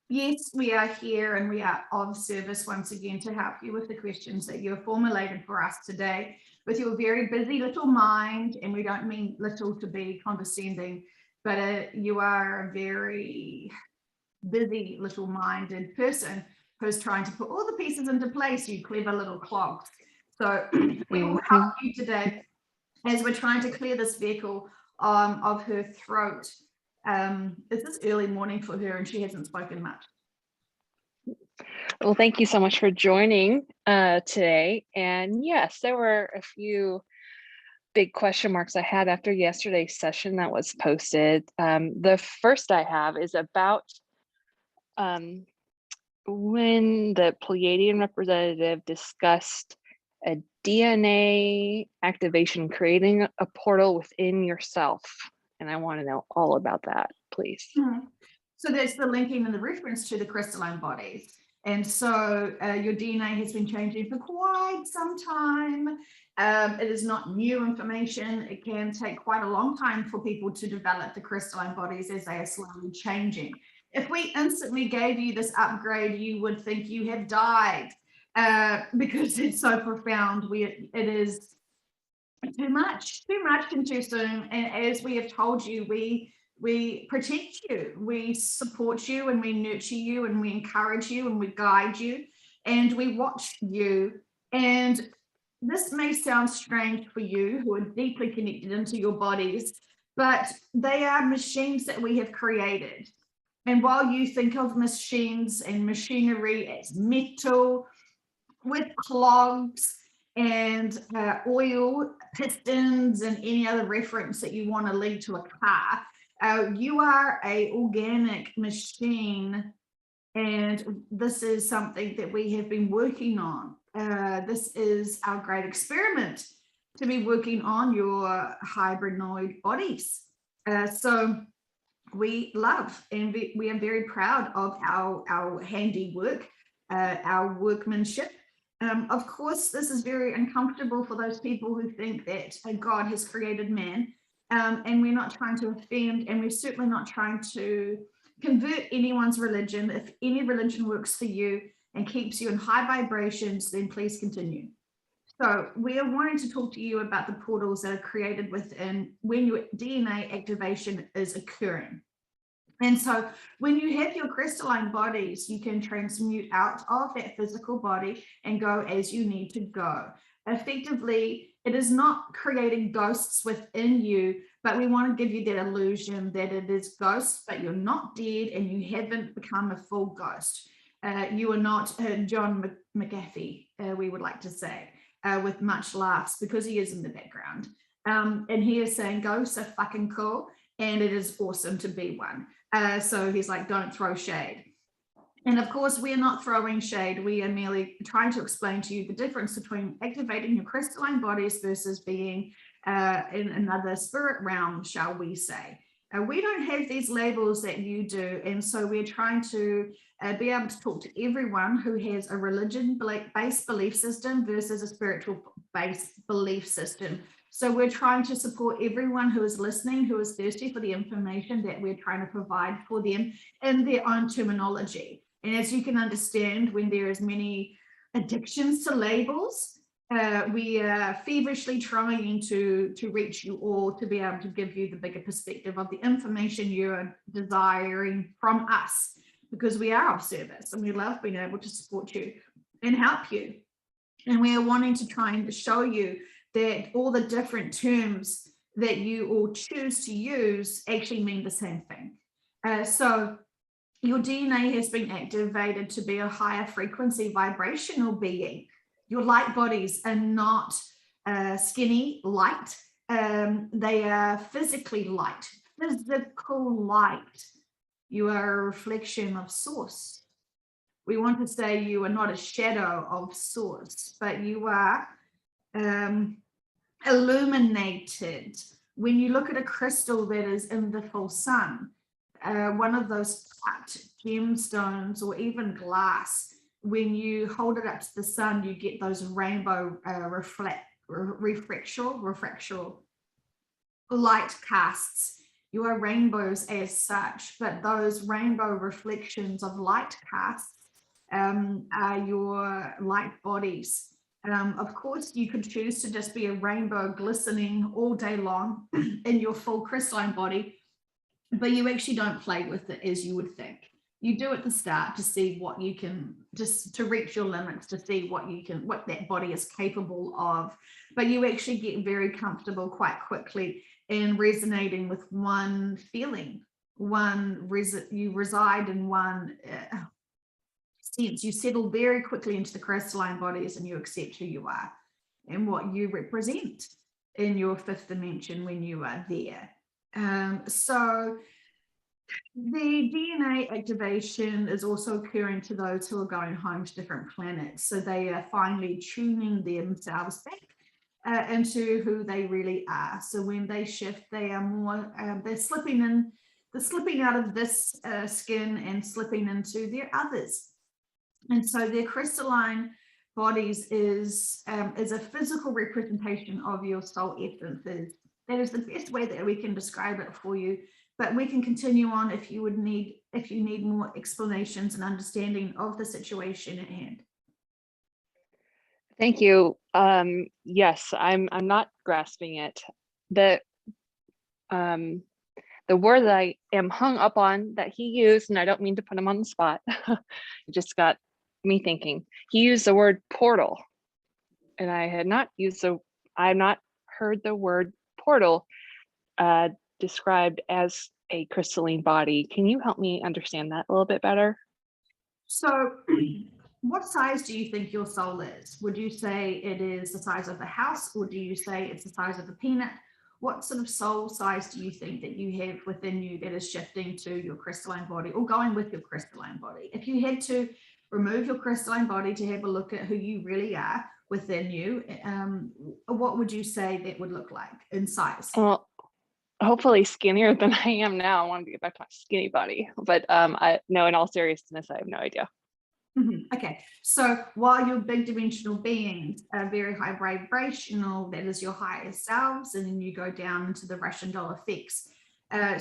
Yes, we are here and we are of service once again to help you with the questions that you have formulated for us today with your very busy little mind. And we don't mean little to be condescending, but you are a very busy little minded person who's trying to put all the pieces into place, you clever little clogs. So we will help Mhm. you today as we're trying to clear this vehicle of her throat. It's this early morning for her and she hasn't spoken much. Well, thank you so much for joining today. And yes, there were a few big question marks I had after yesterday's session that was posted. The first I have is about um, when the Pleiadian representative discussed a DNA activation, creating a portal within yourself. And I want to know all about that, please. Mhm. So there's the linking and the reference to the crystalline bodies. And so your DNA has been changing for quite some time. It is not new information. It can take quite a long time for people to develop the crystalline bodies as they are slowly changing. If we instantly gave you this upgrade, you would think you have died because it's so profound. It is too much and too soon. And as we have told you, we protect you, we support you, and we nurture you, and we encourage you, and we guide you, and we watch you. And this may sound strange for you who are deeply connected into your bodies, but they are machines that we have created. And while you think of machines and machinery as metal with clogs and oil, pistons, and any other reference that you want to lead to a car, you are a organic machine, and this is something that we have been working on. This is our great experiment to be working on your hybrinoid bodies. So we love and we are very proud of our handiwork, our workmanship. Of course, this is very uncomfortable for those people who think that God has created man, and we're not trying to offend, and we're certainly not trying to convert anyone's religion. If any religion works for you and keeps you in high vibrations, then please continue. So we are wanting to talk to you about the portals that are created within when your DNA activation is occurring. And so when you have your crystalline bodies, you can transmute out of that physical body and go as you need to go. Effectively, it is not creating ghosts within you, but we want to give you that illusion that it is ghosts, but you're not dead and you haven't become a full ghost. You are not John McAfee, we would like to say, with much laughs because he is in the background. And he is saying ghosts are fucking cool and it is awesome to be one. So he's like, don't throw shade. And of course, we're not throwing shade. We are merely trying to explain to you the difference between activating your crystalline bodies versus being in another spirit realm, shall we say. We don't have these labels that you do. And so we're trying to be able to talk to everyone who has a religion-based belief system versus a spiritual-based belief system. So we're trying to support everyone who is listening, who is thirsty for the information that we're trying to provide for them in their own terminology. And as you can understand, when there is many addictions to labels, we are feverishly trying to reach you all to be able to give you the bigger perspective of the information you're desiring from us, because we are of service and we love being able to support you and help you. And we are wanting to try and show you that all the different terms that you all choose to use actually mean the same thing. So your DNA has been activated to be a higher frequency vibrational being. Your light bodies are not skinny light. They are physically light, physical light. You are a reflection of source. We want to say you are not a shadow of source, but you are illuminated. When you look at a crystal that is in the full sun, one of those cut gemstones or even glass, when you hold it up to the sun, you get those rainbow refractional light casts. You are rainbows as such, but those rainbow reflections of light casts are your light bodies. Of course, you could choose to just be a rainbow glistening all day long in your full crystalline body, but you actually don't play with it as you would think. You do at the start to see what you can, just to reach your limits, to see what that body is capable of. But you actually get very comfortable quite quickly in resonating with one feeling. You reside in one sense. You settle very quickly into the crystalline bodies, and you accept who you are and what you represent in your fifth dimension when you are there. So the DNA activation is also occurring to those who are going home to different planets. So they are finally tuning themselves back into who they really are. So when they shift, they are more, they're slipping out of this skin and slipping into their others. And so their crystalline bodies is a physical representation of your soul essences. That is the best way that we can describe it for you. But we can continue on if you need more explanations and understanding of the situation at hand. Thank you. Yes, I'm not grasping it. The word that I am hung up on that he used, and I don't mean to put him on the spot, it just got me thinking. He used the word portal, and I have not heard the word portal described as a crystalline body. Can you help me understand that a little bit better? So what size do you think your soul is? Would you say it is the size of the house, or do you say it's the size of a peanut? What sort of soul size do you think that you have within you that is shifting to your crystalline body or going with your crystalline body? If you had to remove your crystalline body to have a look at who you really are within you, what would you say that would look like in size? Well, hopefully skinnier than I am now. I want to get back to my skinny body, but no, in all seriousness, I have no idea. Okay, so while your big dimensional beings are very high vibrational, that is your higher selves, and then you go down into the Russian doll effects.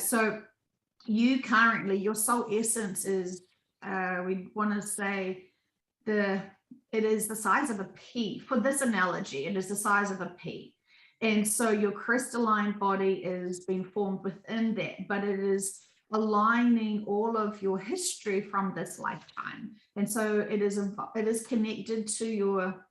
So you currently, your soul essence is, we want to say it is the size of a pea. For this analogy, it is the size of a pea. And so your crystalline body is being formed within that, but it is aligning all of your history from this lifetime. And so it is connected to your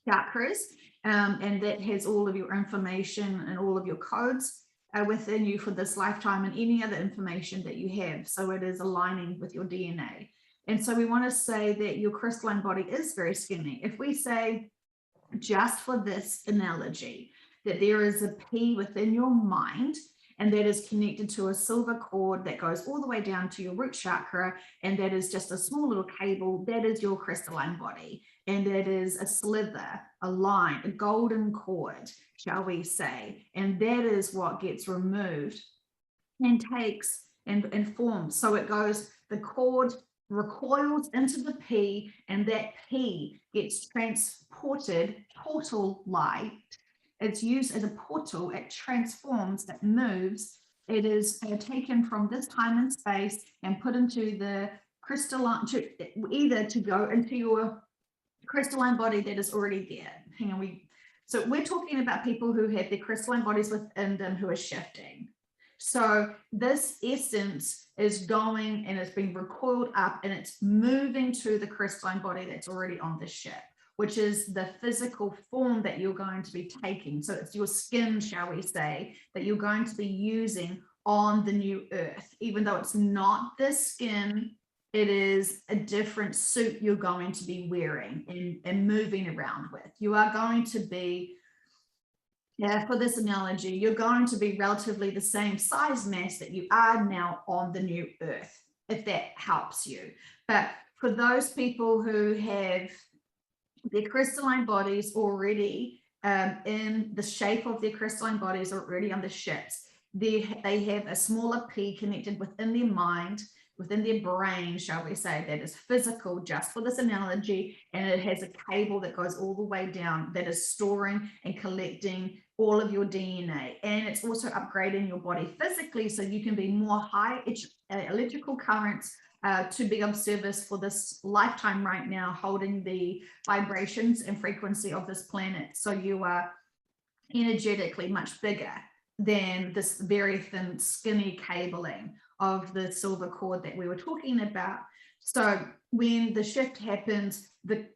chakras, and that has all of your information and all of your codes within you for this lifetime and any other information that you have. So it is aligning with your DNA. And so we want to say that your crystalline body is very skinny. If we say, just for this analogy, that there is a pea within your mind, and that is connected to a silver cord that goes all the way down to your root chakra, and that is just a small little cable, that is your crystalline body. And it is a slither, a line, a golden cord, shall we say, and that is what gets removed and takes and forms. So it goes, the cord recoils into the pea, and that pea gets transported, portal light. It's used as a portal. It transforms, it moves. It is taken from this time and space and put into the crystalline, either to go into your crystalline body that is already there. So we're talking about people who have their crystalline bodies within them who are shifting. So this essence is going and it's being recoiled up and it's moving to the crystalline body that's already on the ship, which is the physical form that you're going to be taking. So it's your skin, shall we say, that you're going to be using on the new earth. Even though it's not the skin, it is a different suit you're going to be wearing and moving around with. You are going to be, for this analogy, you're going to be relatively the same size mass that you are now on the new earth, if that helps you. But for those people who have their crystalline bodies already in the shape of their crystalline bodies already on the ships, they have a smaller pea connected within their mind within their brain, shall we say, that is physical, just for this analogy, and it has a cable that goes all the way down that is storing and collecting all of your DNA. And it's also upgrading your body physically so you can be more high electrical currents to be of service for this lifetime right now, holding the vibrations and frequency of this planet. So you are energetically much bigger than this very thin, skinny cabling of the silver cord that we were talking about. So when the shift happens, the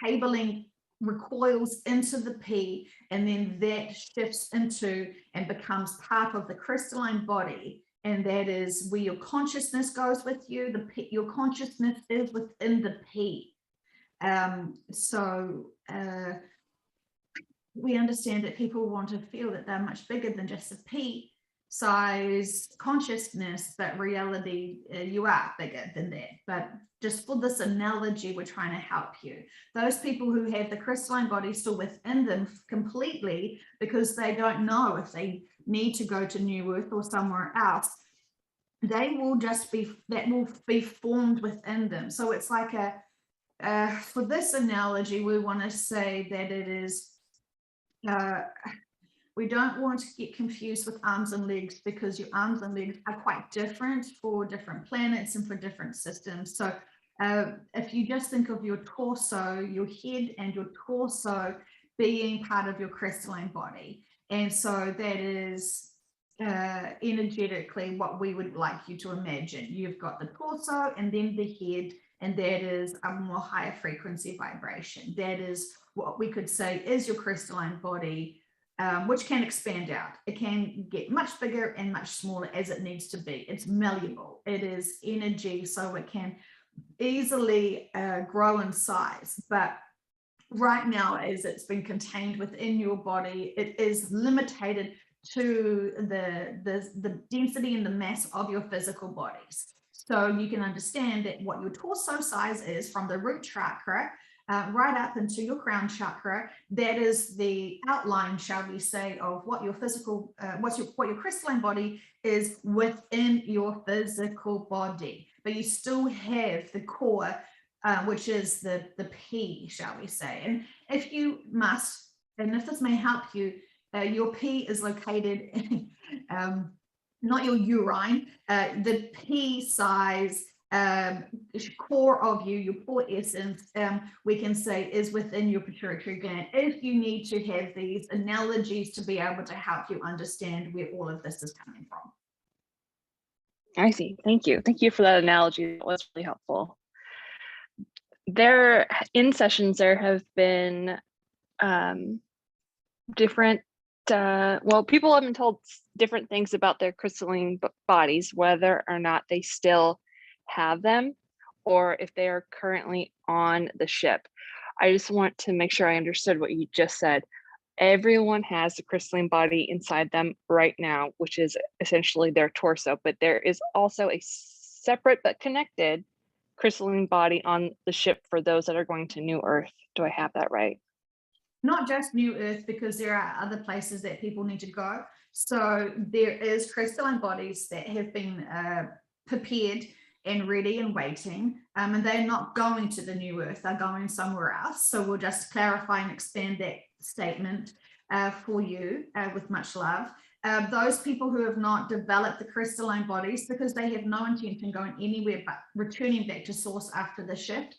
cabling recoils into the P, and then that shifts into and becomes part of the crystalline body. And that is where your consciousness goes with you. Your consciousness is within the P. We understand that people want to feel that they're much bigger than just a P size consciousness, but reality, you are bigger than that. But just for this analogy, we're trying to help you. Those people who have the crystalline body still within them completely, because they don't know if they need to go to New Earth or somewhere else, they will just be, that will be formed within them. So it's like for this analogy, we want to say that it is, we don't want to get confused with arms and legs, because your arms and legs are quite different for different planets and for different systems. So if you just think of your torso, your head and your torso being part of your crystalline body. And so that is energetically what we would like you to imagine. You've got the torso and then the head, and that is a more higher frequency vibration. That is what we could say is your crystalline body, which can expand out. It can get much bigger and much smaller as it needs to be. It's malleable. It is energy, so it can easily grow in size. But right now, as it's been contained within your body, it is limited to the density and the mass of your physical bodies. So you can understand that what your torso size is from the root chakra right up into your crown chakra, that is the outline, shall we say, of what your physical, what your crystalline body is within your physical body. But you still have the core, which is the P, shall we say. And if you must, and if this may help you, your P is located in, not your urine, the P size core of you, your core essence, we can say is within your pituitary gland. If you need to have these analogies to be able to help you understand where all of this is coming from. I see. Thank you. Thank you for that analogy. That was really helpful. There, in sessions, there have been different, well, people have been told different things about their crystalline bodies, whether or not they still have them or if they are currently on the ship. I just want to make sure I understood what you just said. Everyone has a crystalline body inside them right now, which is essentially their torso, but there is also a separate but connected crystalline body on the ship for those that are going to New Earth. Do I have that right? Not just New Earth, because there are other places that people need to go. So there is crystalline bodies that have been prepared and ready and waiting, and they're not going to the New Earth, they're going somewhere else. So we'll just clarify and expand that statement for you with much love. Those people who have not developed the crystalline bodies, because they have no intention going anywhere but returning back to source after the shift,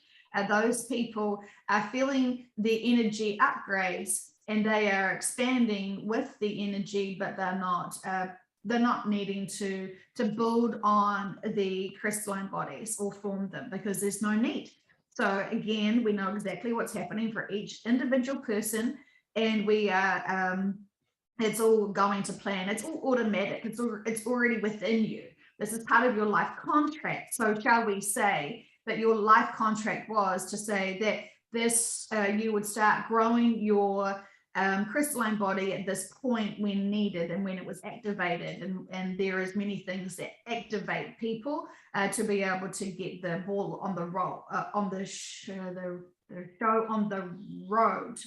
those people are feeling the energy upgrades and they are expanding with the energy, but they're not needing to build on the crystalline bodies or form them, because there's no need. So again, we know exactly what's happening for each individual person, and we are it's all going to plan. It's all automatic. It's already within you. This is part of your life contract. So shall we say that your life contract was to say that this you would start growing your crystalline body at this point when needed and when it was activated, and there is many things that activate people to be able to get the ball on the roll on the show on the road.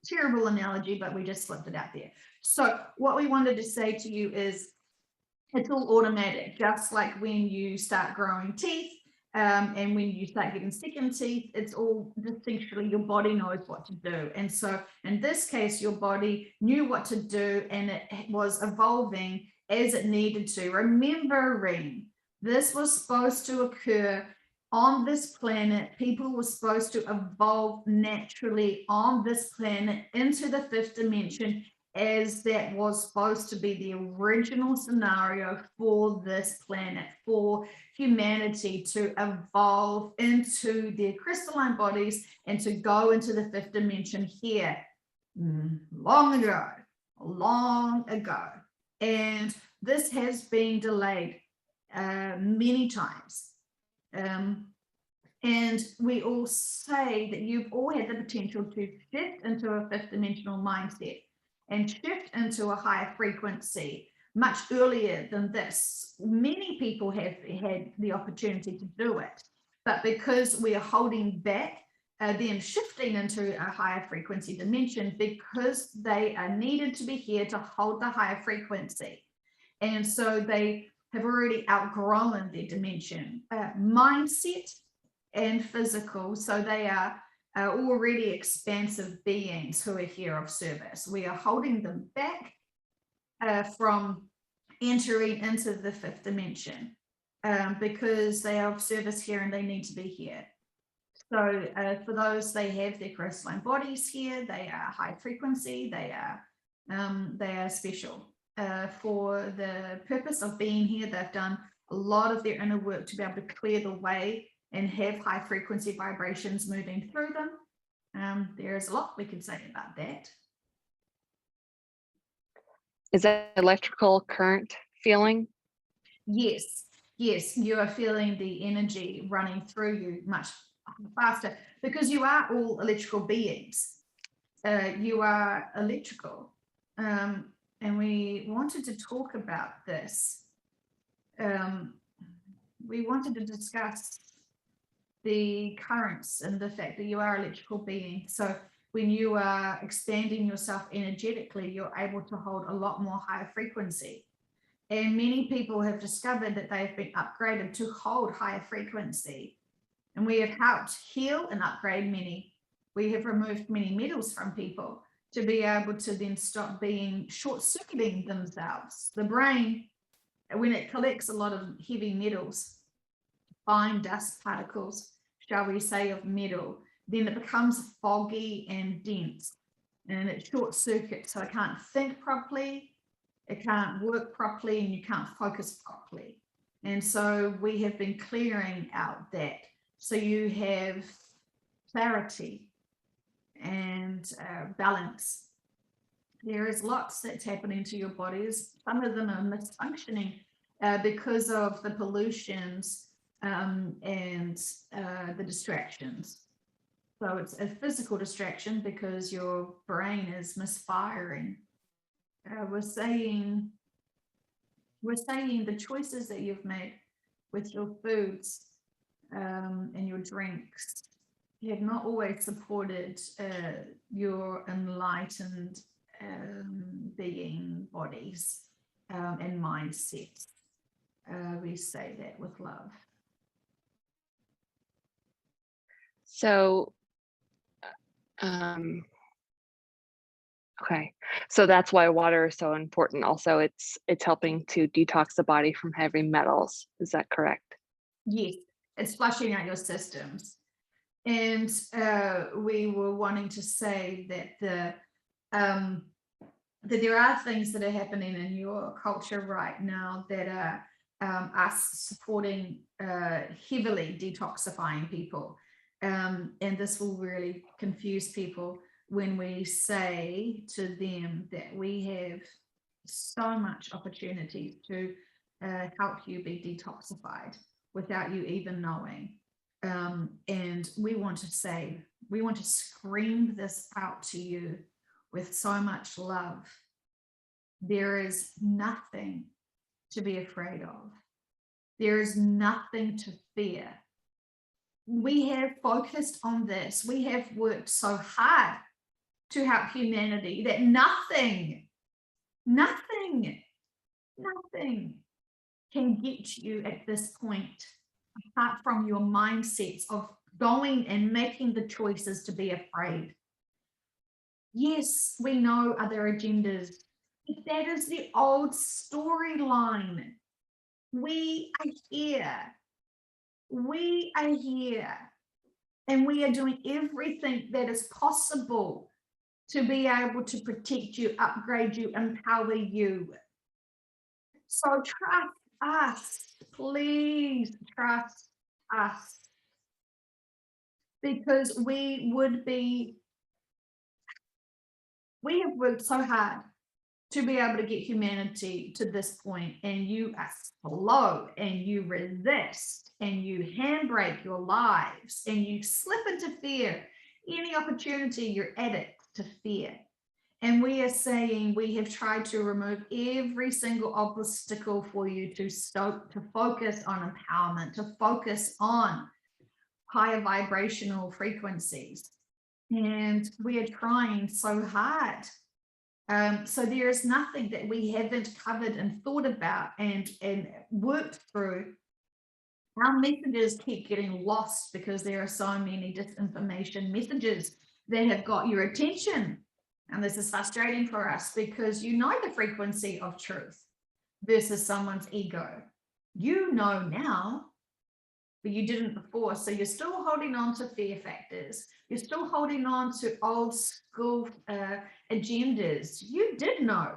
Terrible analogy, but we just slipped it out there. So what we wanted to say to you is It's all automatic, just like when you start growing teeth, and when you start getting second teeth, it's all distinctly your body knows what to do. And so in this case, your body knew what to do and it was evolving as it needed to. Remembering this was supposed to occur on this planet. People were supposed to evolve naturally on this planet into the fifth dimension, as that was supposed to be the original scenario for this planet, for humanity to evolve into their crystalline bodies and to go into the fifth dimension here long ago. And this has been delayed many times. And we all say that you've all had the potential to shift into a fifth dimensional mindset and shift into a higher frequency much earlier than this. Many people have had the opportunity to do it, but because we are holding back them shifting into a higher frequency dimension, because they are needed to be here to hold the higher frequency. And so they have already outgrown their dimension, mindset and physical. So they are already expansive beings who are here of service. We are holding them back from entering into the fifth dimension because they are of service here and they need to be here. So for those, they have their crystalline bodies here. They are high frequency. They are special. For the purpose of being here, they've done a lot of their inner work to be able to clear the way and have high frequency vibrations moving through them. There's a lot we can say about that. Is that electrical current feeling? Yes, you are feeling the energy running through you much faster because you are all electrical beings. You are electrical. And we wanted to talk about this. We wanted to discuss the currents and the fact that you are electrical being. So when you are expanding yourself energetically, you're able to hold a lot more higher frequency. And many people have discovered that they have been upgraded to hold higher frequency. And we have helped heal and upgrade many. We have removed many metals from people to be able to then stop being short-circuiting themselves. The brain, when it collects a lot of heavy metals, fine dust particles, shall we say, of metal, then it becomes foggy and dense and it short circuits. So it can't think properly, it can't work properly, and you can't focus properly. And so we have been clearing out that. So you have clarity and balance. There is lots that's happening to your bodies. Some of them are misfunctioning because of the pollutions and the distractions. So it's a physical distraction because your brain is misfiring. We're saying the choices that you've made with your foods and your drinks have not always supported your enlightened being bodies and mindsets. We say that with love. So, okay. So that's why water is so important. Also, it's helping to detox the body from heavy metals. Is that correct? Yes, it's flushing out your systems. And we were wanting to say that that there are things that are happening in your culture right now that are us supporting heavily detoxifying people. And this will really confuse people when we say to them that we have so much opportunity to help you be detoxified without you even knowing. And we want to scream this out to you with so much love. There is nothing to be afraid of. There is nothing to fear. We have focused on this. We have worked so hard to help humanity that nothing can get you at this point, apart from your mindsets of going and making the choices to be afraid. Yes, we know other agendas, but that is the old storyline. We are here. We are here. And we are doing everything that is possible to be able to protect you, upgrade you, empower you. So trust us, please trust us, because we have worked so hard to be able to get humanity to this point, and you are slow and you resist and you handbrake your lives and you slip into fear. Any opportunity, you're addict to fear. And we are saying we have tried to remove every single obstacle for you to focus on empowerment, to focus on higher vibrational frequencies. And we are trying so hard. So there is nothing that we haven't covered and thought about and worked through. Our messages keep getting lost because there are so many disinformation messages that have got your attention. And this is frustrating for us because you know the frequency of truth versus someone's ego. You know now, but you didn't before. So you're still holding on to fear factors. You're still holding on to old school agendas. You did know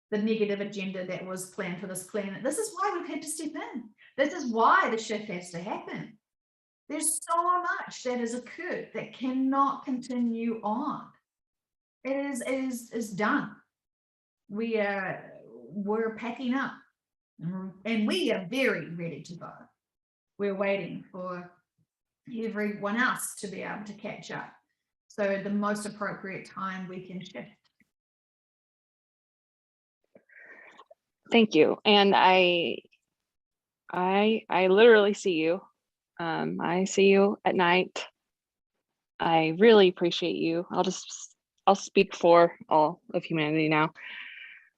the negative agenda that was planned for this planet. This is why we've had to step in. This is why the shift has to happen. There's so much that has occurred that cannot continue on. It is done. We're packing up, and we are very ready to go. We're waiting for everyone else to be able to catch up. So the most appropriate time we can shift. Thank you. And I literally see you. I see you at night. I really appreciate you. I'll speak for all of humanity now.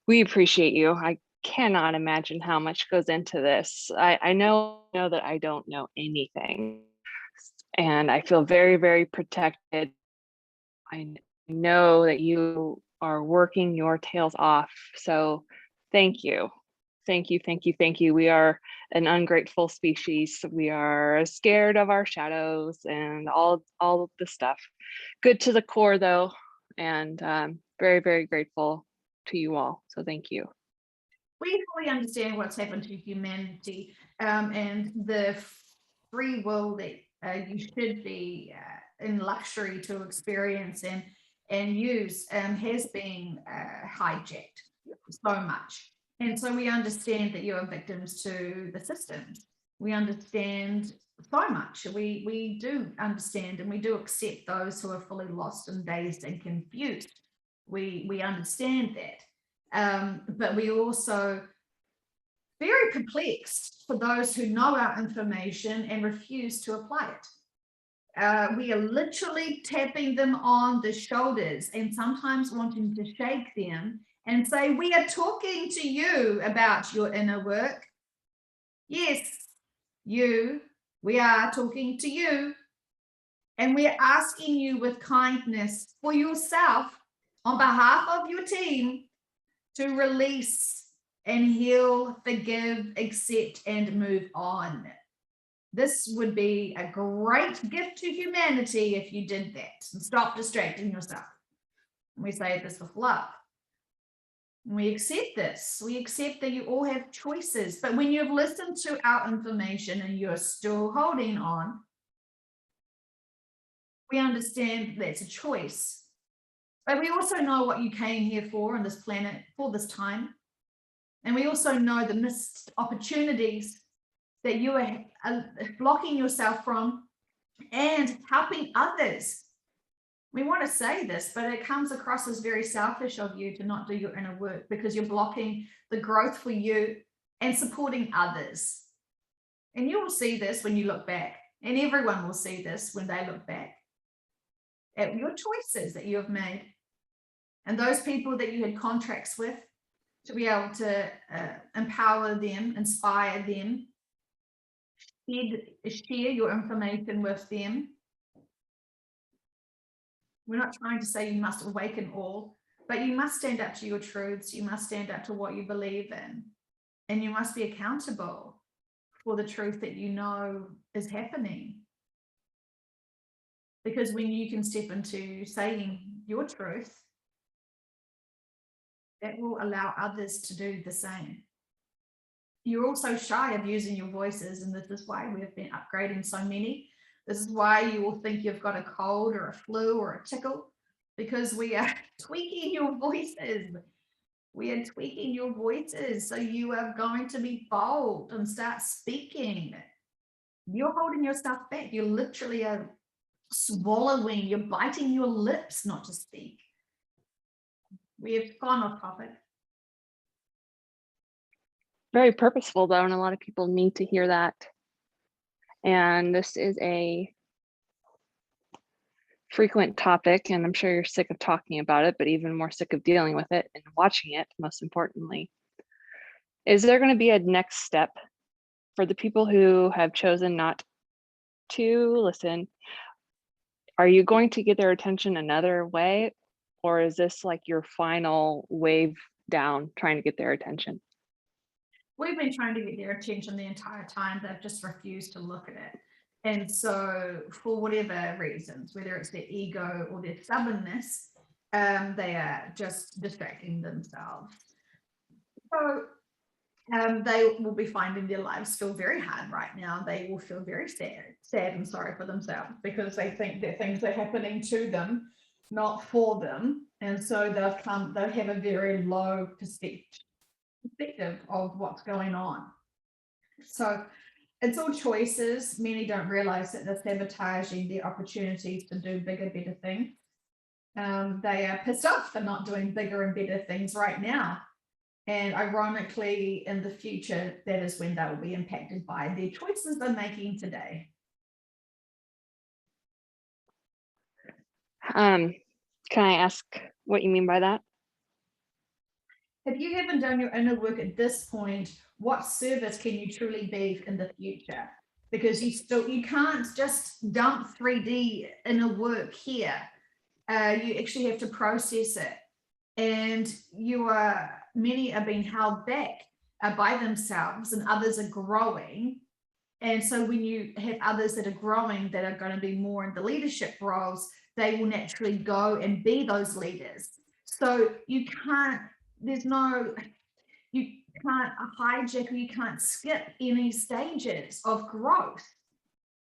We appreciate you. I cannot imagine how much goes into this. I know that I don't know anything, and I feel very, very protected. I know that you are working your tails off. So thank you. Thank you, thank you, thank you. We are an ungrateful species. We are scared of our shadows and all of the stuff. Good to the core though, and very, very grateful to you all. So thank you. We fully understand what's happened to humanity and the free will that you should be in luxury to experience and use has been hijacked so much. And so we understand that you are victims to the systems. We understand so much. We do understand, and we do accept those who are fully lost and dazed and confused. We understand that. But we also very perplexed for those who know our information and refuse to apply it. We are literally tapping them on the shoulders and sometimes wanting to shake them and say, we are talking to you about your inner work. Yes, we are talking to you. And we're asking you with kindness for yourself, on behalf of your team, to release and heal, forgive, accept, and move on. This would be a great gift to humanity if you did that and stop distracting yourself. And we say this with love. We accept this. We accept that you all have choices. But when you've listened to our information and you're still holding on, we understand that's a choice. But we also know what you came here for on this planet for this time. And we also know the missed opportunities that you are blocking yourself from and helping others. We want to say this, but it comes across as very selfish of you to not do your inner work because you're blocking the growth for you and supporting others. And you will see this when you look back, and everyone will see this when they look back at your choices that you have made and those people that you had contracts with to be able to empower them, inspire them, share your information with them. We're not trying to say you must awaken all, but you must stand up to your truths. You must stand up to what you believe in, and you must be accountable for the truth that you know is happening. Because when you can step into saying your truth, that will allow others to do the same. You're also shy of using your voices, and this is why we've been upgrading so many. This is why you will think you've got a cold or a flu or a tickle, because we are tweaking your voices. We are tweaking your voices, so you are going to be bold and start speaking. You're holding yourself back. You literally are swallowing, you're biting your lips not to speak. We have gone off topic. Very purposeful though, and a lot of people need to hear that. And this is a frequent topic, and I'm sure you're sick of talking about it, but even more sick of dealing with it and watching it, most importantly. Is there going to be a next step for the people who have chosen not to listen? Are you going to get their attention another way, or is this like your final wave down trying to get their attention? We've been trying to get their attention the entire time. They've just refused to look at it. And so for whatever reasons, whether it's their ego or their stubbornness, they are just distracting themselves. So they will be finding their lives feel very hard right now. They will feel very sad and sorry for themselves, because they think that things are happening to them, not for them. And so they'll have a very low perspective of what's going on. So it's all choices. Many don't realize that they're sabotaging their opportunities to do bigger, better things. They are pissed off for not doing bigger and better things right now. And ironically, in the future, that is when they will be impacted by the choices they're making today. Can I ask what you mean by that? If you haven't done your inner work at this point, what service can you truly be in the future? Because you can't just dump 3D inner work here. You actually have to process it. And many are being held back by themselves, and others are growing. And so when you have others that are growing, that are going to be more in the leadership roles, they will naturally go and be those leaders. So you can't hijack, or you can't skip any stages of growth.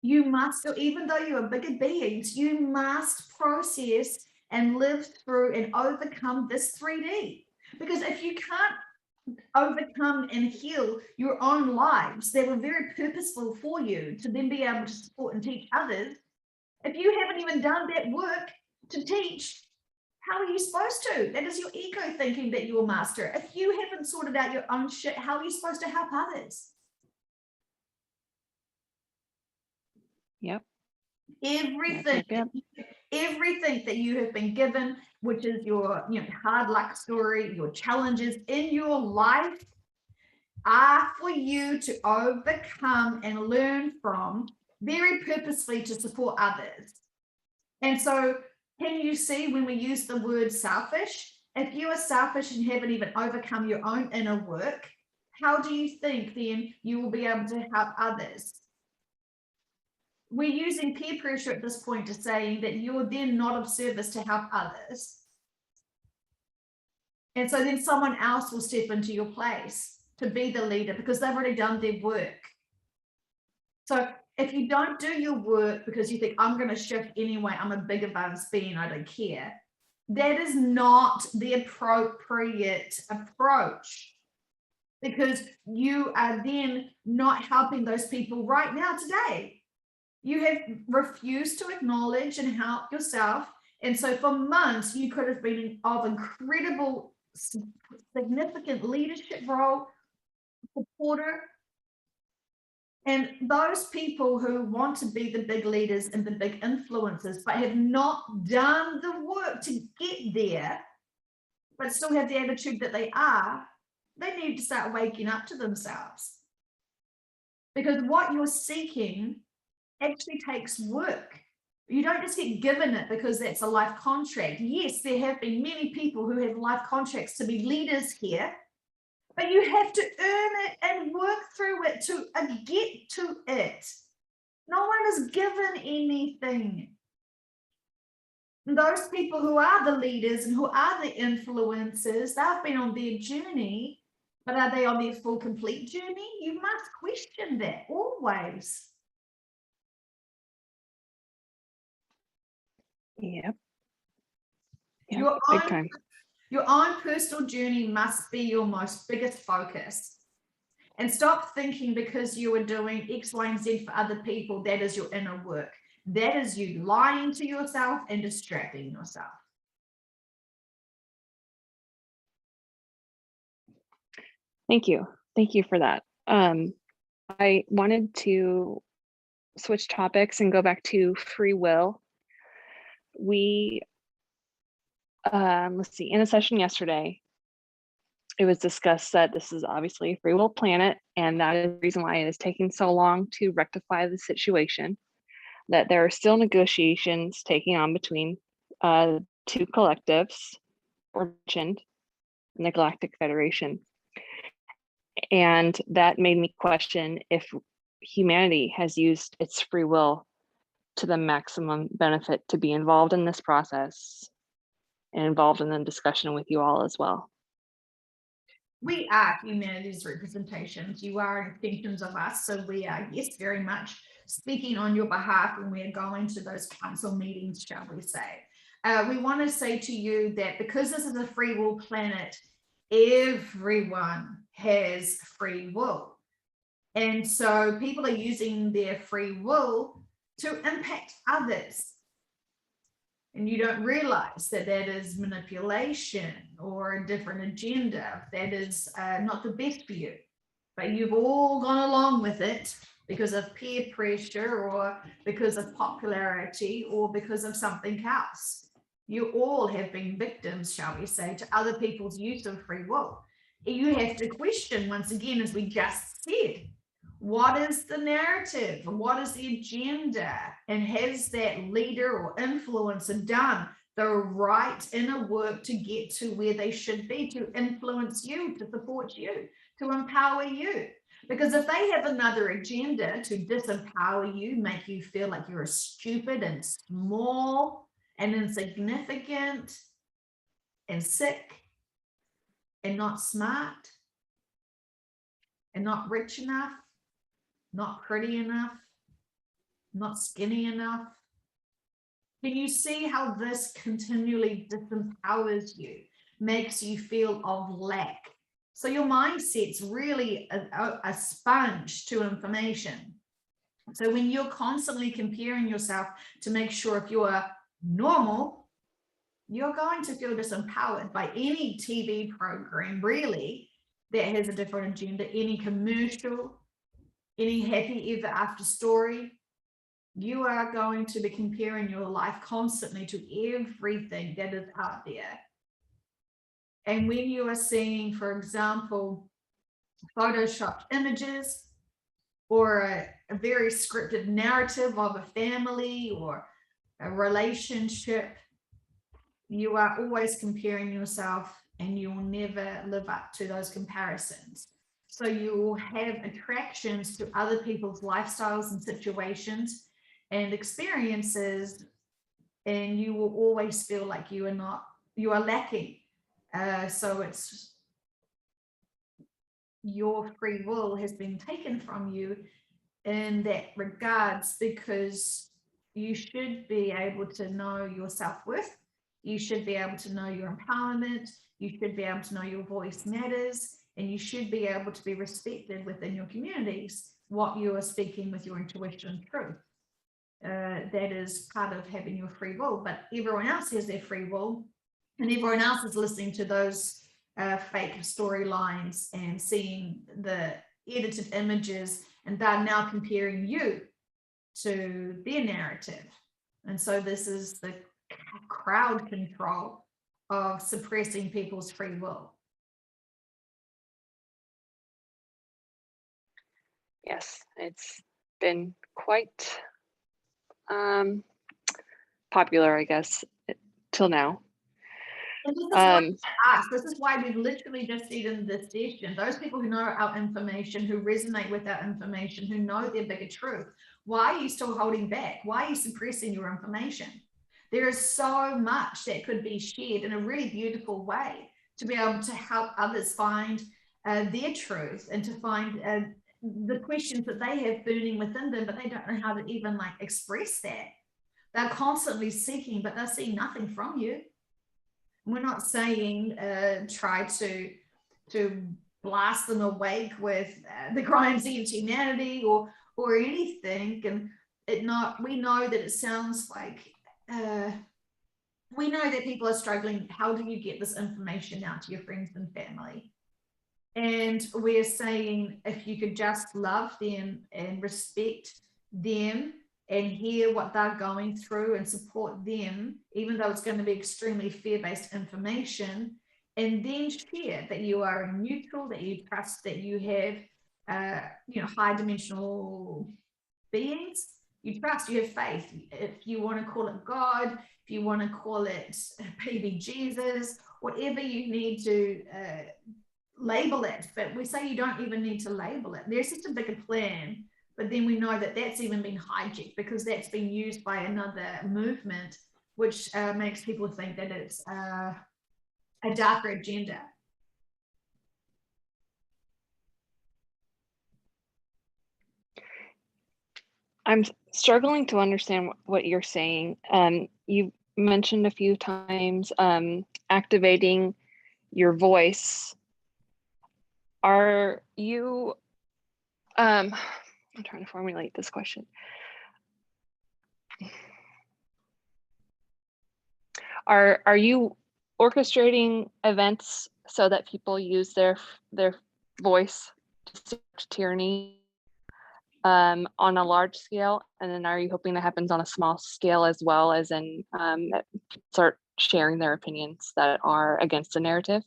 You must, even though you are bigger beings, you must process and live through and overcome this 3D. Because if you can't overcome and heal your own lives that were very purposeful for you to then be able to support and teach others, if you haven't even done that work to teach, how are you supposed to? That is your ego thinking that you will master. If you haven't sorted out your own shit, how are you supposed to help others? Yep. Everything that you have been given, which is your hard luck story, your challenges in your life, are for you to overcome and learn from, very purposefully to support others. And so can you see when we use the word selfish? If you are selfish and haven't even overcome your own inner work, how do you think then you will be able to help others? We're using peer pressure at this point to saying that you're then not of service to help others. And so then someone else will step into your place to be the leader because they've already done their work. So if you don't do your work because you think, I'm going to shift anyway, I'm a big advanced being, I don't care, that is not the appropriate approach, because you are then not helping those people right now today. You have refused to acknowledge and help yourself. And so for months, you could have been of incredible, significant leadership role, supporter. And those people who want to be the big leaders and the big influencers, but have not done the work to get there, but still have the attitude that they are, They need to start waking up to themselves, because what you're seeking actually takes work. You don't just get given it because that's a life contract. Yes, there have been many people who have life contracts to be leaders here, but you have to earn it and work through it to get to it. No one is given anything. Those people who are the leaders and who are the influencers, they've been on their journey, but are they on their full, complete journey? You must question that always. Yep. Your Big time. Your own personal journey must be your most biggest focus. And stop thinking because you are doing X, Y, and Z for other people, that is your inner work. That is you lying to yourself and distracting yourself. Thank you. Thank you for that. I wanted to switch topics and go back to free will. We, let's see, in a session yesterday, it was discussed that this is obviously a free will planet, and that is the reason why it is taking so long to rectify the situation, that there are still negotiations taking on between two collectives, or mentioned in the Galactic Federation. And that made me question if humanity has used its free will to the maximum benefit to be involved in this process and involved in the discussion with you all as well. We are humanity's representations. You are extensions of us. So we are, yes, very much speaking on your behalf when we are going to those council meetings, shall we say. We want to say to you that because this is a free will planet, everyone has free will. And so people are using their free will to impact others. And you don't realize that that is manipulation or a different agenda. That is not the best for you. But you've all gone along with it because of peer pressure or because of popularity or because of something else. You all have been victims, shall we say, to other people's use of free will. You have to question, once again, as we just said, what is the narrative? What is the agenda? And has that leader or influencer done the right inner work to get to where they should be, to influence you, to support you, to empower you? Because if they have another agenda to disempower you, make you feel like you're stupid and small and insignificant and sick and not smart and not rich enough, not pretty enough, not skinny enough. Can you see how this continually disempowers you, makes you feel of lack? So your mindset's really a sponge to information. So when you're constantly comparing yourself to make sure if you are normal, you're going to feel disempowered by any TV program, really, that has a different agenda, any commercial, any happy ever after story. You are going to be comparing your life constantly to everything that is out there. And when you are seeing, for example, photoshopped images or a very scripted narrative of a family or a relationship, you are always comparing yourself and you will never live up to those comparisons. So you will have attractions to other people's lifestyles and situations and experiences, and you will always feel like you are lacking. So it's your free will has been taken from you in that regards, because you should be able to know your self-worth. You should be able to know your empowerment. You should be able to know your voice matters, and you should be able to be respected within your communities, what you are speaking with your intuition and truth. That is part of having your free will, but everyone else has their free will, and everyone else is listening to those fake storylines and seeing the edited images, and they're now comparing you to their narrative. And so this is the crowd control of suppressing people's free will. Yes, it's been quite popular, I guess, till now. And this is not Um, us. This is why we've literally just said in this session, those people who know our information, who resonate with our information, who know their bigger truth, why are you still holding back? Why are you suppressing your information? There is so much that could be shared in a really beautiful way to be able to help others find their truth and to find the questions that they have burning within them, but they don't know how to even like express that. They're constantly seeking, but they're seeing nothing from you. We're not saying try to blast them awake with the crimes against humanity or anything. And we know that it sounds like we know that people are struggling. How do you get this information out to your friends and family? And we're saying if you could just love them and respect them and hear what they're going through and support them, even though it's going to be extremely fear-based information, and then share that you are neutral, that you trust, that you have high dimensional beings. You trust, you have faith. If you want to call it God, if you want to call it baby Jesus, whatever you need to label it, but we say you don't even need to label it. There's just a bigger plan, but then we know that that's even been hijacked because that's been used by another movement, which makes people think that it's a darker agenda. I'm struggling to understand what you're saying. You mentioned a few times activating your voice. Are you, I'm trying to formulate this question. Are you orchestrating events so that people use their voice to start tyranny on a large scale? And then are you hoping that happens on a small scale as well, as in start sharing their opinions that are against the narrative?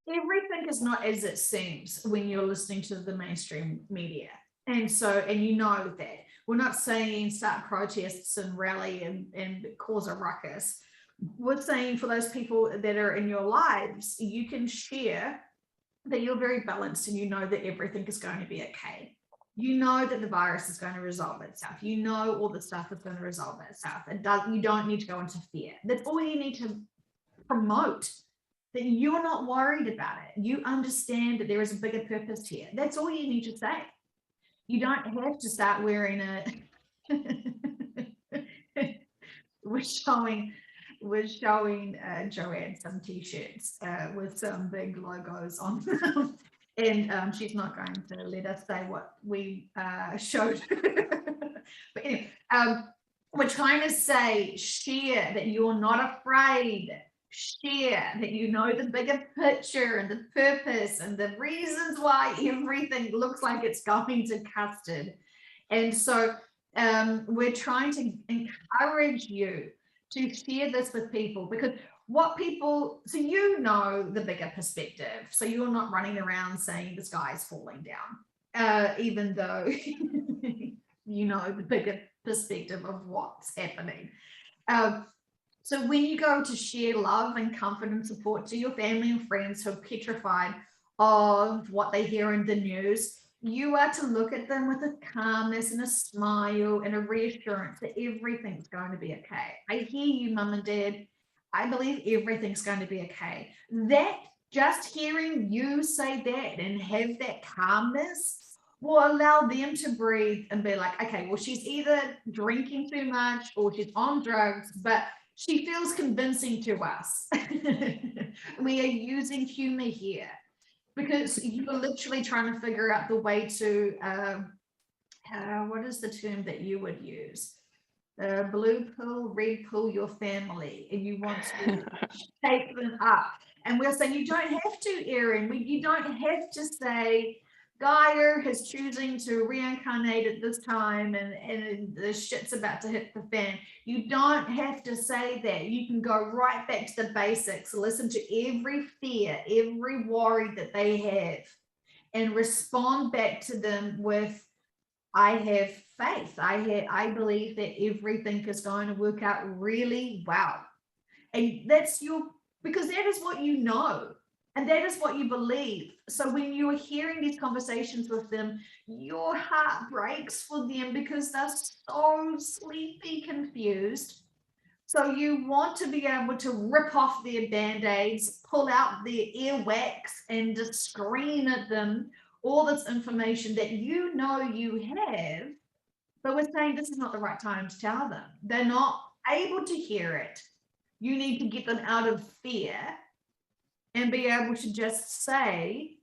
Everything is not as it seems when you're listening to the mainstream media. And you know that. We're not saying start protests and rally and cause a ruckus. We're saying for those people that are in your lives, you can share that you're very balanced and you know that everything is going to be okay. You know that the virus is going to resolve itself. You know all the stuff is going to resolve itself. You don't need to go into fear. That's all you need to promote, that you're not worried about it. You understand that there is a bigger purpose here. That's all you need to say. You don't have to start wearing a we're showing Joanne some t-shirts with some big logos on them. And she's not going to let us say what we showed. But anyway, we're trying to say, share that you're not afraid. Share that you know the bigger picture and the purpose and the reasons why everything looks like it's going to custard. And so we're trying to encourage you to share this with people, because so you know the bigger perspective. So you're not running around saying the sky is falling down, even though you know the bigger perspective of what's happening. So when you go to share love and comfort and support to your family and friends who are petrified of what they hear in the news, you are to look at them with a calmness and a smile and a reassurance that everything's going to be okay. I hear you, Mum and Dad. I believe everything's going to be okay. That, just hearing you say that and have that calmness will allow them to breathe and be like, okay, well, she's either drinking too much or she's on drugs, but she feels convincing to us. We are using humor here because you're literally trying to figure out the way to, what is the term that you would use? Blue pill, red pill your family, and you want to take them up. And we're saying you don't have to, Erin. You don't have to say Gaia is choosing to reincarnate at this time and the shit's about to hit the fan. You don't have to say that. You can go right back to the basics, listen to every fear, every worry that they have, and respond back to them with, I have faith. I believe that everything is going to work out really well. And that's because that is what you know. And that is what you believe. So when you are hearing these conversations with them, your heart breaks for them because they're so sleepy, confused. So you want to be able to rip off their band-aids, pull out their earwax, and just scream at them all this information that you know you have. But we're saying this is not the right time to tell them. They're not able to hear it. You need to get them out of fear and be able to just say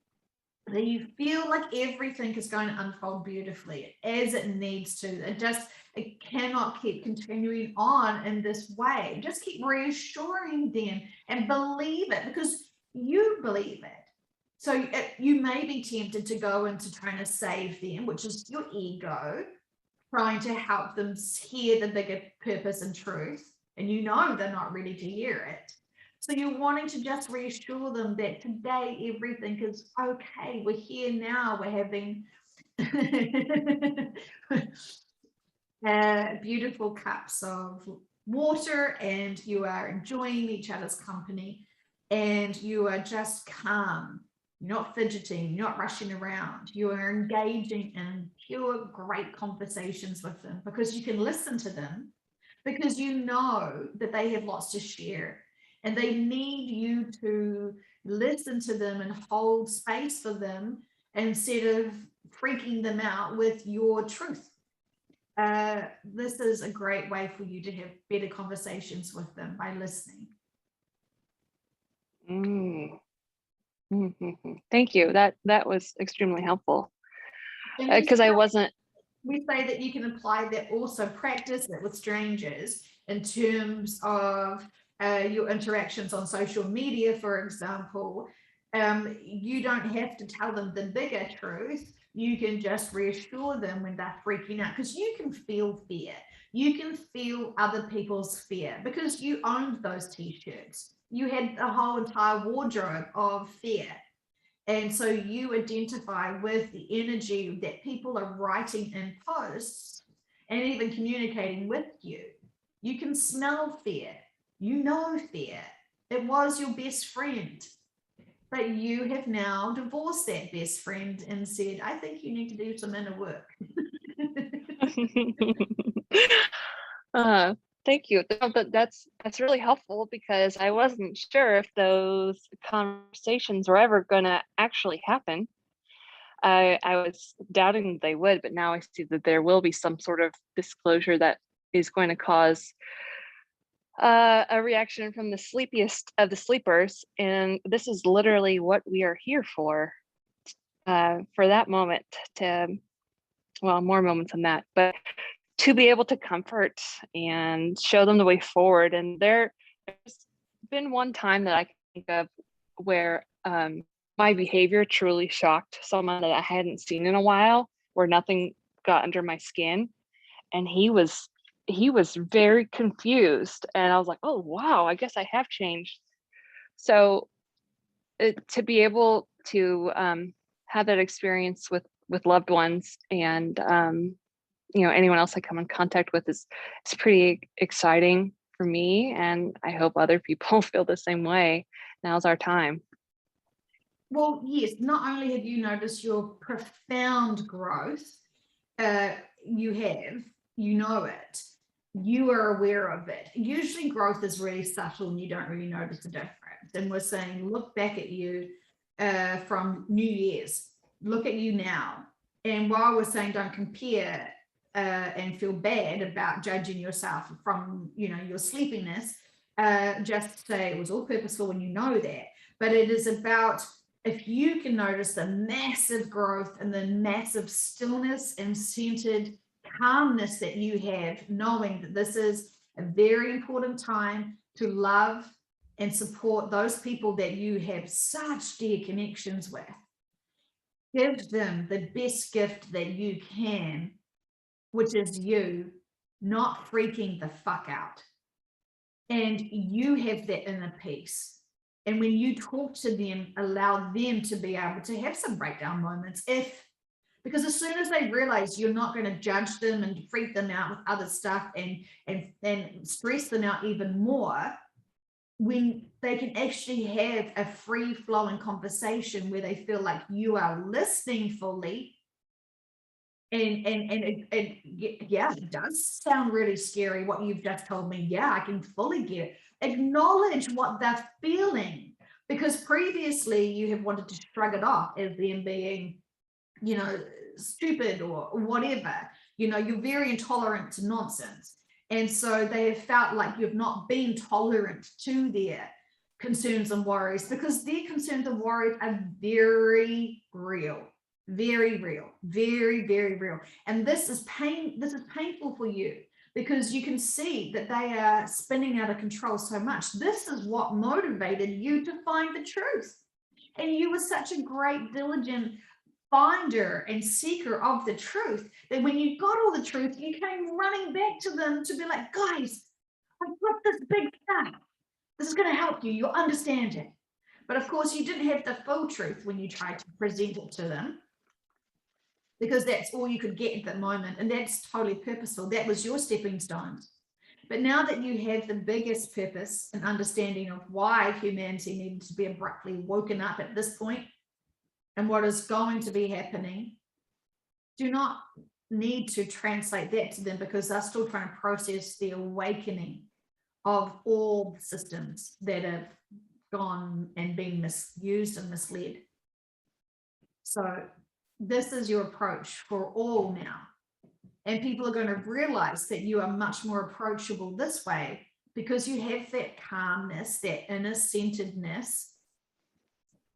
that you feel like everything is going to unfold beautifully as it needs to. It cannot keep continuing on in this way. Just keep reassuring them and believe it, because you believe it. So you may be tempted to go into trying to save them, which is your ego, trying to help them hear the bigger purpose and truth, and you know they're not ready to hear it. So you're wanting to just reassure them that today everything is okay. We're here now. We're having beautiful cups of water, and you are enjoying each other's company, and you are just calm. You're not fidgeting, you're not rushing around. You are engaging in pure, great conversations with them because you can listen to them, because you know that they have lots to share. And they need you to listen to them and hold space for them instead of freaking them out with your truth. This is a great way for you to have better conversations with them by listening. Thank you. That was extremely helpful, And because I wasn't. We say that you can apply that, also practice it with strangers in terms of your interactions on social media, for example. You don't have to tell them the bigger truth. You can just reassure them when they're freaking out, because you can feel fear. You can feel other people's fear because you owned those t-shirts. You had a whole entire wardrobe of fear. And so you identify with the energy that people are writing in posts and even communicating with you. You can smell fear. You know fear. It was your best friend. But you have now divorced that best friend and said, I think you need to do some inner work. Thank you. That's really helpful, because I wasn't sure if those conversations were ever going to actually happen. I was doubting they would, but now I see that there will be some sort of disclosure that is going to cause a reaction from the sleepiest of the sleepers. And this is literally what we are here for that moment, more moments than that, but to be able to comfort and show them the way forward. And there's been one time that I can think of where my behavior truly shocked someone that I hadn't seen in a while, where nothing got under my skin. And he was very confused. And I was like, oh, wow, I guess I have changed. So to be able to have that experience with loved ones, and anyone else I come in contact with, is pretty exciting for me, and I hope other people feel the same way. Now's our time. Well, yes, not only have you noticed your profound growth, you know it, you are aware of it. Usually growth is really subtle and you don't really notice the difference. And we're saying, look back at you from New Year's, look at you now. And while we're saying don't compare and feel bad about judging yourself from your sleepiness, just say it was all purposeful when you know that. But it is about, if you can notice the massive growth and the massive stillness and centered calmness that you have, knowing that this is a very important time to love and support those people that you have such dear connections with. Give them the best gift that you can, which is you not freaking the fuck out. And you have that inner peace. And when you talk to them, allow them to be able to have some breakdown moments, because as soon as they realize you're not going to judge them and freak them out with other stuff and stress them out even more, when they can actually have a free flowing conversation where they feel like you are listening fully. And yeah, it does sound really scary what you've just told me. Yeah, I can fully get it. Acknowledge what they're feeling, because previously you have wanted to shrug it off as them being, stupid or whatever. You're very intolerant to nonsense. And so they have felt like you've not been tolerant to their concerns and worries, because their concerns and worries are very real, very real, very, very real. And this is painful for you, because you can see that they are spinning out of control so much. This is what motivated you to find the truth. And you were such a great, diligent finder and seeker of the truth that when you got all the truth, you came running back to them to be like, guys, I got this big thing. This is going to help you. You'll understand it. But of course, you didn't have the full truth when you tried to present it to them, because that's all you could get at the moment. And that's totally purposeful. That was your stepping stones. But now that you have the biggest purpose and understanding of why humanity needed to be abruptly woken up at this point, and what is going to be happening, do not need to translate that to them, because they're still trying to process the awakening of all the systems that have gone and been misused and misled. So this is your approach for all now. And people are going to realize that you are much more approachable this way, because you have that calmness, that inner centeredness,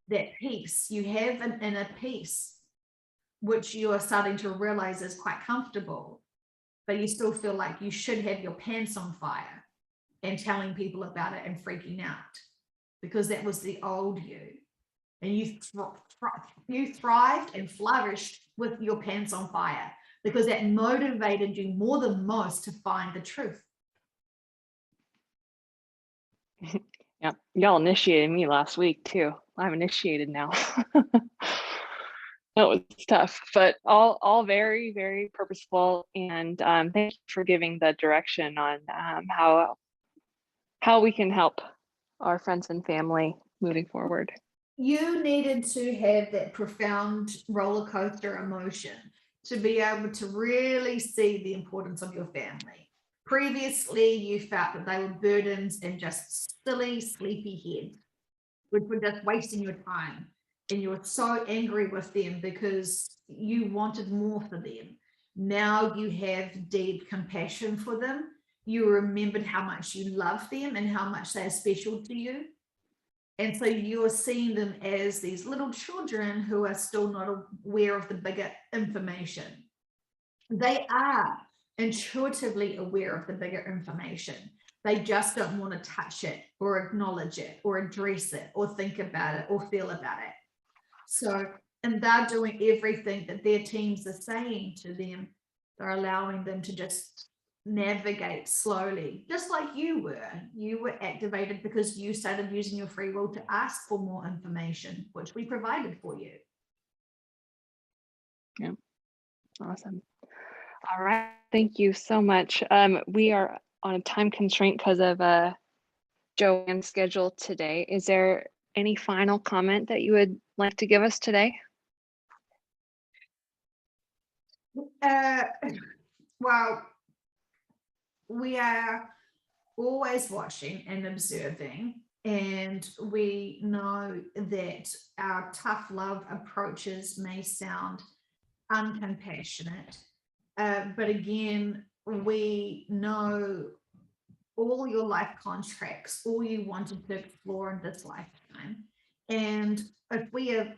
that peace. You have an inner peace, which you are starting to realize is quite comfortable, but you still feel like you should have your pants on fire and telling people about it and freaking out, because that was the old you. And you thrived and flourished with your pants on fire, because that motivated you more than most to find the truth. Yeah, y'all initiated me last week too. I'm initiated now. That was tough, but all very, very purposeful. And thank you for giving the direction on how we can help our friends and family moving forward. You needed to have that profound roller coaster emotion to be able to really see the importance of your family. Previously, you felt that they were burdens and just silly, sleepy heads, which were just wasting your time. And you were so angry with them because you wanted more for them. Now you have deep compassion for them. You remembered how much you love them and how much they are special to you. And so you're seeing them as these little children who are still not aware of the bigger information. They are intuitively aware of the bigger information. They just don't want to touch it or acknowledge it or address it or think about it or feel about it. So, and they're doing everything that their teams are saying to them. They're allowing them to just navigate slowly, just like you were activated because you started using your free will to ask for more information, which we provided for you. Yeah, awesome. All right, thank you so much. We are on a time constraint because of Joanne's schedule today. Is there any final comment that you would like to give us today? Well, we are always watching and observing, and we know that our tough love approaches may sound uncompassionate, but again, we know all your life contracts, all you wanted to explore in this lifetime. And if we are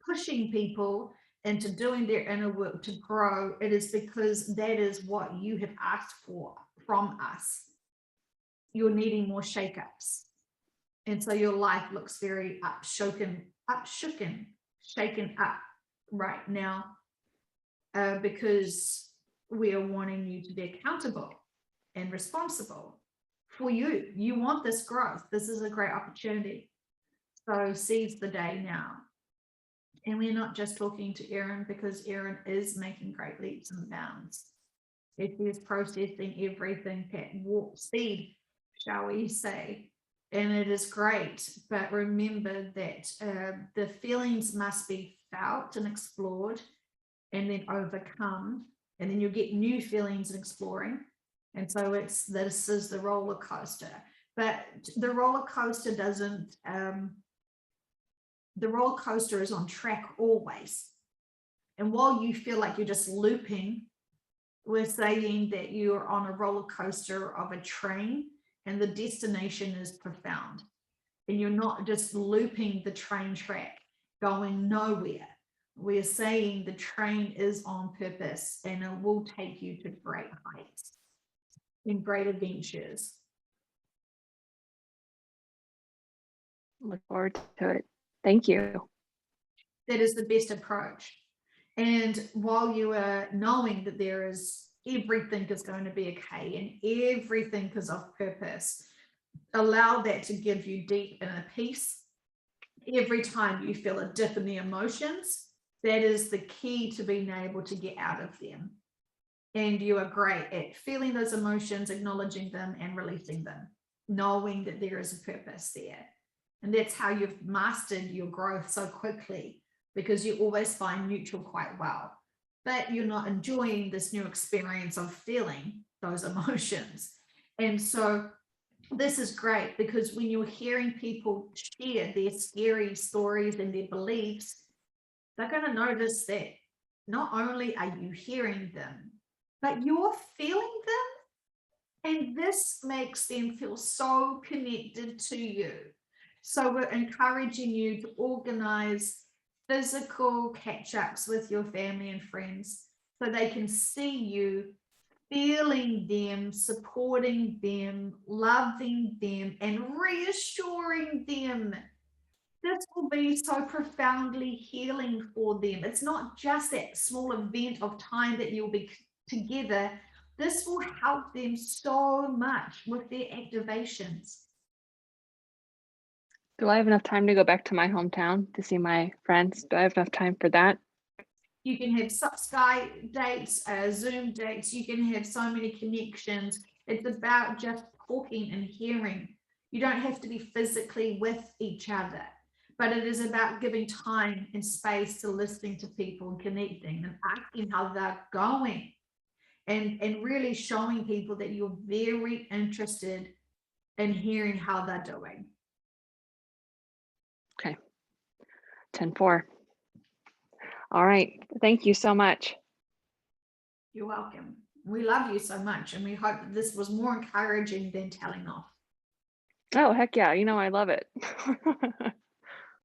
pushing people into doing their inner work to grow, it is because that is what you have asked for from us. You're needing more shakeups. And so your life looks very shaken up right now, because we are wanting you to be accountable and responsible for you. You want this growth. This is a great opportunity. So seize the day now. And we're not just talking to Erin because Erin is making great leaps and bounds. It is processing everything at warp speed, shall we say. And it is great, but remember that the feelings must be felt and explored and then overcome, and then you get new feelings and exploring. And so this is the roller coaster, but the roller coaster doesn't, the roller coaster is on track always. And while you feel like you're just looping, we're saying that you're on a roller coaster of a train and the destination is profound. And you're not just looping the train track, going nowhere. We're saying the train is on purpose and it will take you to great heights and great adventures. Look forward to it. Thank you. That is the best approach. And while you are knowing that there is everything is going to be okay and everything is of purpose, allow that to give you deep inner peace. Every time you feel a dip in the emotions, that is the key to being able to get out of them. And you are great at feeling those emotions, acknowledging them and releasing them, knowing that there is a purpose there. And that's how you've mastered your growth so quickly, because you always find neutral quite well, but you're not enjoying this new experience of feeling those emotions. And so this is great, because when you're hearing people share their scary stories and their beliefs, they're going to notice that not only are you hearing them, but you're feeling them. And this makes them feel so connected to you. So we're encouraging you to organize physical catch-ups with your family and friends so they can see you, feeling them, supporting them, loving them, and reassuring them. This will be so profoundly healing for them. It's not just that small event of time that you'll be together. This will help them so much with their activations. Do I have enough time to go back to my hometown to see my friends? Do I have enough time for that? You can have Skype dates, Zoom dates. You can have so many connections. It's about just talking and hearing. You don't have to be physically with each other, but it is about giving time and space to listening to people and connecting and asking how they're going, and really showing people that you're very interested in hearing how they're doing. Okay. 10-4. All right. Thank you so much. You're welcome. We love you so much, and we hope that this was more encouraging than telling off. Oh, heck yeah. You know, I love it.